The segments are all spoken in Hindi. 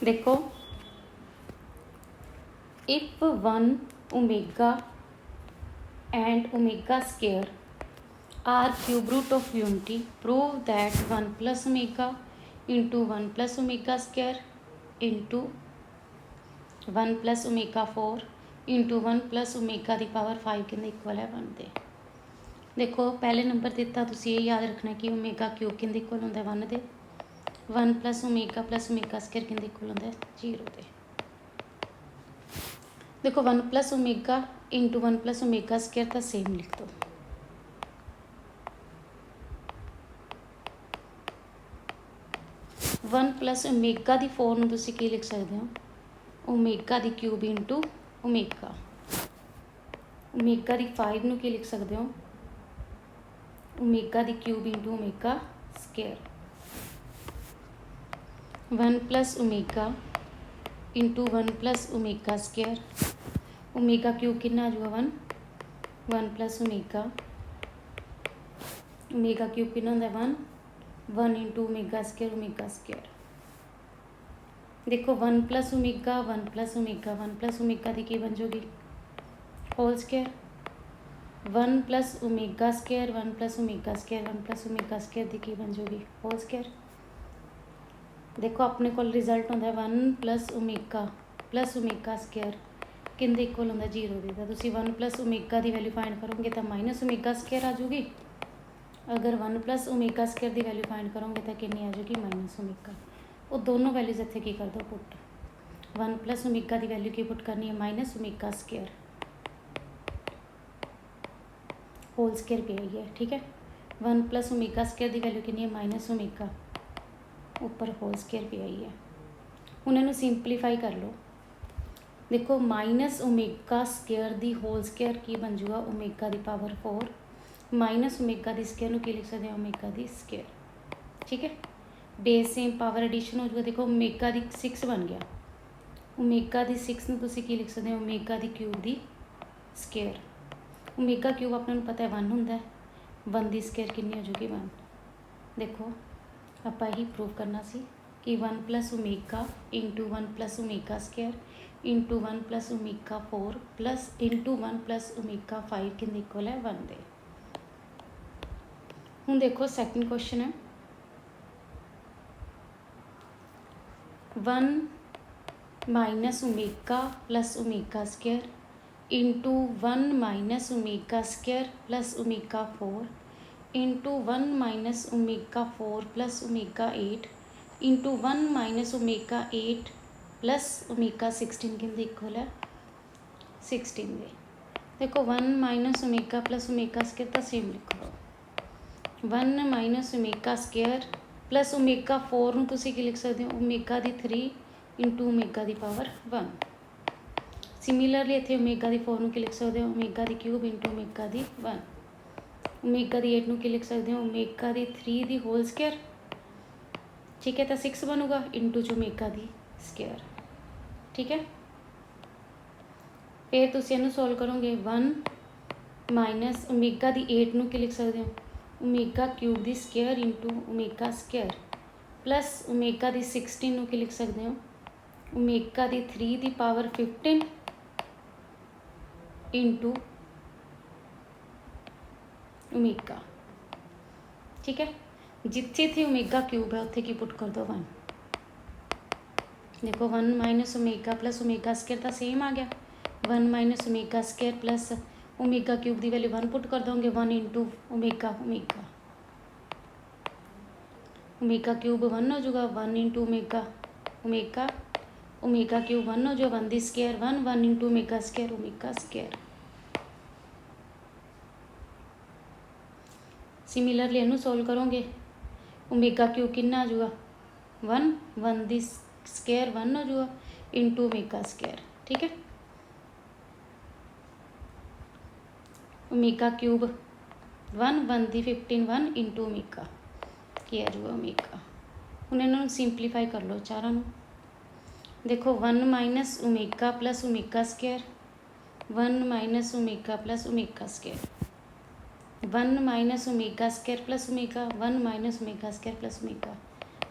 देखो if 1 omega and omega square are cube root of unity, prove that 1 plus omega into 1 plus omega square into 1 plus omega 4 into 1 plus omega the power 5 ਕਿੰਨੇ ਇਕੁਅਲ ਹੈ 1 ਦੇ। देखो पहले नंबर दिता तुसीं ये याद रखना कि ओमेगा क्यूब किंदे इक्वल होंदा 1 दे, 1 प्लस ओमेगा स्केयर किंदे इक्वल होंदा 0 दे। देखो 1 plus omega into 1 plus omega square तो सेम लिख दो। वन प्लस ओमेगा दी 4 नूं तुसीं की लिख सकते हो, ओमेगा दी क्यूब इंटू ओमेगा। ओमेगा दी 5 नूं की लिख सकते हो, ओमेगा दी cube into omega square. 1 plus omega into 1 plus omega square. Omega cube कितना आ जाएगा 1, 1 प्लस ओमेगा, ओमेगा क्यूब कितना होंदा 1, 1 इंटू ओमेगा स्केयर। देखो 1 plus omega 1 plus omega 1 plus omega दी की बन जाएगी whole square, 1 plus omega square 1 plus omega square 1 plus omega square दी की बन जाएगी होल स्केयर। देखो अपने को रिजल्ट होंदा 1 प्लस ओमेगा स्केयर किंदे इक्वल होंदा 0 दे। तो तुसीं 1 प्लस ओमेगा दी वैल्यू फाइंड करोगे तो माइनस ओमेगा स्केयर आ जाऊगी। अगर 1 प्लस ओमेगा स्केयर दी वैल्यू फाइंड करोगे तो कितनी आ जाएगी माइनस ओमेगा। वो दोनों वैल्यूज इत्थे की कर दो पुट, 1 प्लस ओमेगा दी वैल्यू की पुट करनी है minus omega square whole square पे आई है। ठीक है, 1 प्लस ओमेगा स्केयर की वैल्यू कितनी है माइनस ओमेगा ऊपर होल स्केयर पे आई है। हुण इहनूं सिंपलीफाई कर लो। देखो माइनस ओमेगा स्केयर की होल स्केयर की बन जूगा ओमेगा की पावर 4, माइनस ओमेगा की स्केयर नूं की लिख सकते हैं ओमेगा की स्केयर। ठीक है, बेस सेम पावर एडिशन हो जाएगा। देखो ओमेगा की 6 बन गया, ओमेगा की 6 नूं तुसीं की लिख सकते हैं ओमेगा की क्यूब की स्केयर। ओमेगा क्यूब अपने पता है 1 होंदा है, 1 की स्केयर कितनी हो जाएगी 1। देखो आपां यही प्रूव करना सी कि 1 plus omega into 1 plus omega square into 1 plus omega 4 plus into 1 plus omega 5 कितने इक्वल है 1 दे। हुण देखो सैकेंड क्वेश्चन है 1 minus omega plus omega square into 1 minus omega square plus omega 4 into 1 minus omega 4 plus omega 8 into 1 minus omega 8 plus omega 16 कितने इक्वल है 16 दे। देखो 1 minus omega plus omega square तो सेम लिखो, 1 minus omega square plus omega 4 नूं तुसीं की लिख सकते हो ओमेगा की 3 इंटू ओमेगा की पावर 1। सिमिलरली इत्थे ओमेगा की 4 नूं की लिख सकते हो ओमेगा की क्यूब इंटू ओमेगा की 1। ओमेगा की 8 नूं की लिख सकते हो ओमेगा की 3 की होल स्केयर। ठीक है, तो 6 बनूगा इंटू च ओमेगा की स्केयर। ठीक है, फिर तुसीं इहनूं सोल्व करोगे 1 माइनस ओमेगा की 8 नूं की लिख सकते हो ओमेगा क्यूब की square into omega square plus omega की 16 नूं की लिख सकते हो ओमेगा की 3 की पावर 15 इंटू ओमेगा। ठीक है, जिथे थे ओमेगा क्यूब है उत्थे की पुट कर दो 1। देखो 1 minus omega plus omega square तो सेम आ गया, 1 minus omega square plus omega cube की वैल्यू 1 पुट कर दोगे 1 इंटू ओमेगा ओमेगा क्यूब 1 हो जाएगा 1 इंटू ओमेगा क्यूब 1 हो जाएगा 1 की square 1 into omega square. Similarly इनू सोल्व करोगे ओमेगा क्यूब कितना आ जाएगा 1 की स्केयर 1 हो जाएगा इंटू ओमेगा स्केयर। ठीक है, ओमेगा क्यूब 1 की 15 1 इंटू ओमेगा की आ जाएगा ओमेगा। हुण इन्होंने सिंपलीफाई कर लो चारों नूं। देखो 1 minus omega plus omega square 1 minus omega plus omega square 1 minus omega square plus omega 1 minus omega square plus omega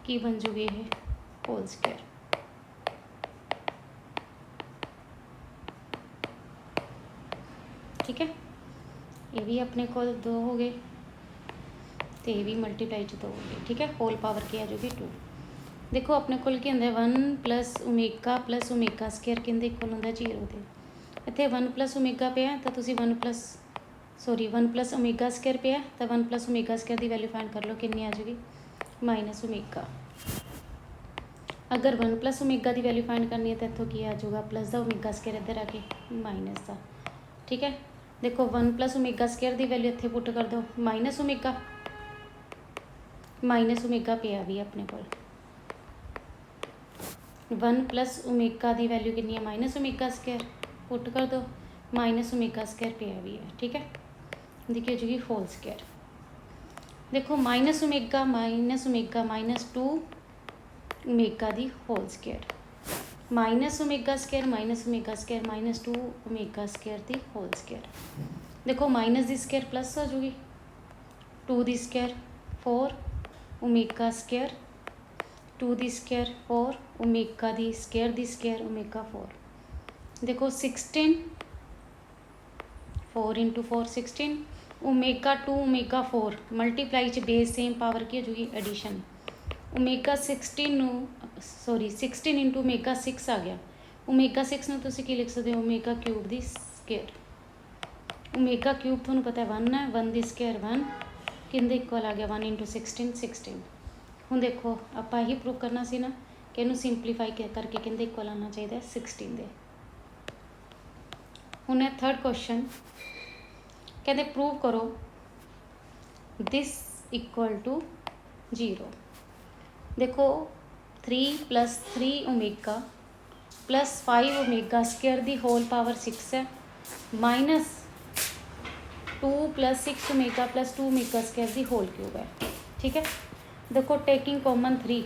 की बन जूगी ये होल स्केयर। ठीक है। ये भी अपने को 2 हो गए तो ये भी मल्टीप्लाई 2 हो गए, ठीक है। होल पावर की आ जाएगी 2। देखो अपने को की होंगे 1 प्लस ओमेगा स्केयर कहते इक्वल होंगे 0 के। इतने 1 प्लस ओमेगा पे है तो तुम 1 प्लस ओमेगा स्केयर पे है तो 1 प्लस ओमेगा स्केयर की वैल्यू फाइंड कर लो, कितनी आ जाएगी माइनस ओमेगा। अगर 1 प्लस ओमेगा की वैल्यू फाइंड करनी है तो इतों की आ जाऊगा प्लस का ओमेगा स्केयर इधर आके माइनस का, ठीक है। देखो 1 प्लस ओमेगा स्केयर की वैल्यू इतने पुट कर दो माइनस ओमेगा पे आ भी अपने को 1 प्लस ओमेगा की वैल्यू कितनी है माइनस ओमेगा स्केयर, पुट कर दो माइनस ओमेगा स्केयर पे आ भी है, ठीक है। देखिए जी होल स्केयर। देखो माइनस ओमेगा माइनस 2 ओमेगा दी whole square minus omega square minus 2 omega square दी होल स्केयर। देखो माइनस दी स्केयर प्लस हो जाएगी 2 दी स्केयर 4 ओमेगा स्केयर 2 दी स्केयर 4 ओमेगा दी स्केयर ओमेगा 4। देखो 16 4 इंटू 4 16 ओमेगा 2 ओमेगा 4 मल्टीप्लाई च बेस सेम पावर की हो जाएगी एडिशन। ओमेगा 16 इंटू ओमेगा 6 आ गया। ओमेगा 6 में तुम की लिख सकते हो ओमेगा क्यूब दी स्केयर। ओमेगा क्यूब थोड़ा पता है 1 है, 1 दी स्केयर 1 किंदे इक्वल आ गया 1 इंटू 16 हूँ। देखो आप यही प्रूव करना सी ना कि इनू सिंपलीफाई करके किंदे इक्वल आना चाहिए 16 दे। हूँ है थर्ड क्वेश्चन कहते प्रूव करो दिस इक्वल टू 0। देखो 3 plus 3 omega plus 5 omega square दी होल पावर 6 है minus 2 plus 6 omega plus 2 omega square दी होल क्यूब है, ठीक है। देखो taking common 3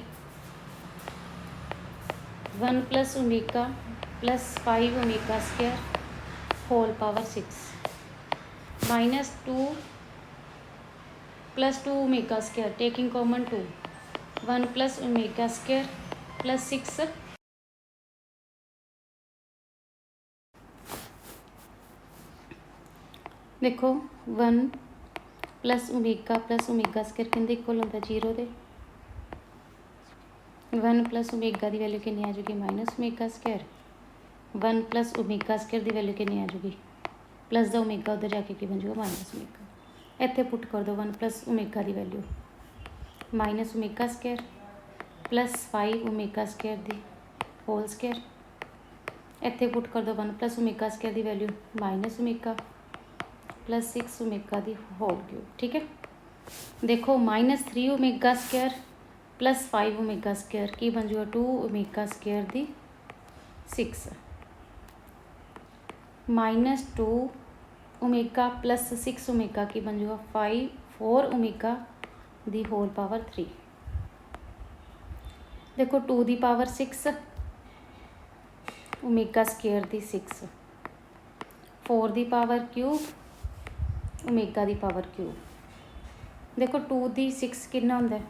1 plus omega plus 5 omega square whole power 6 minus 2 plus 2 omega square taking common 2 1 plus omega square plus 6 देखो 1 प्लस ओमेगा स्केयर कहते इक्वल होता 0 दे। 1 प्लस ओमेगा की वैल्यू कितनी आ जाएगी minus omega square 1 plus omega square की वैल्यू कितनी आ जाएगी प्लस द ओमेगा उधर जाके की बन जाएगा माइनस ओमेगा। इतने पुट कर दो 1 प्लस ओमेगा की value minus omega square plus 5 omega square दी होल स्केयर। इतने पुट कर दो 1 प्लस ओमेगा स्केयर की value minus omega plus 6 omega दी होल क्यूब, ठीक है। देखो minus 3 omega square plus 5 omega square की बन जाएगा 2 ओमेगा स्केयर दी 6 माइनस 2 ओमेगा प्लस 6 ओमेगा की बन जाएगा 4 ओमेगा दी होल पावर 3। देखो 2 दी पावर 6 ओमेगा स्केयर दी 6 4 the power cube omega the power cube. देखो 2 दी 6 कितना होंदा है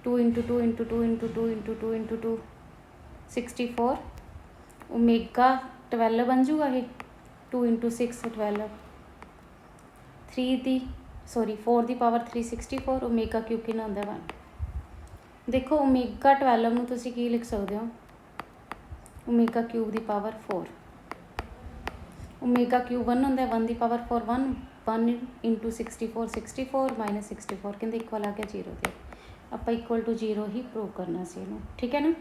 2 into 2 into 2 into 2 into 2 into 2 64 omega 12 बन जूगा ये 2 into 6 12 4 the power 3 64 omega cube कितना होंदा 1। देखो ओमेगा 12 में तुसी की लिख सकते हो omega cube the power 4 omega cube 1 होंदा 1 दी पावर 4 1 इंटू 64 माइनस 64 कहते इक्वल आ गया 0 के। आप इक्वल टू 0 ही प्रूव करना सी, ठीक है ना।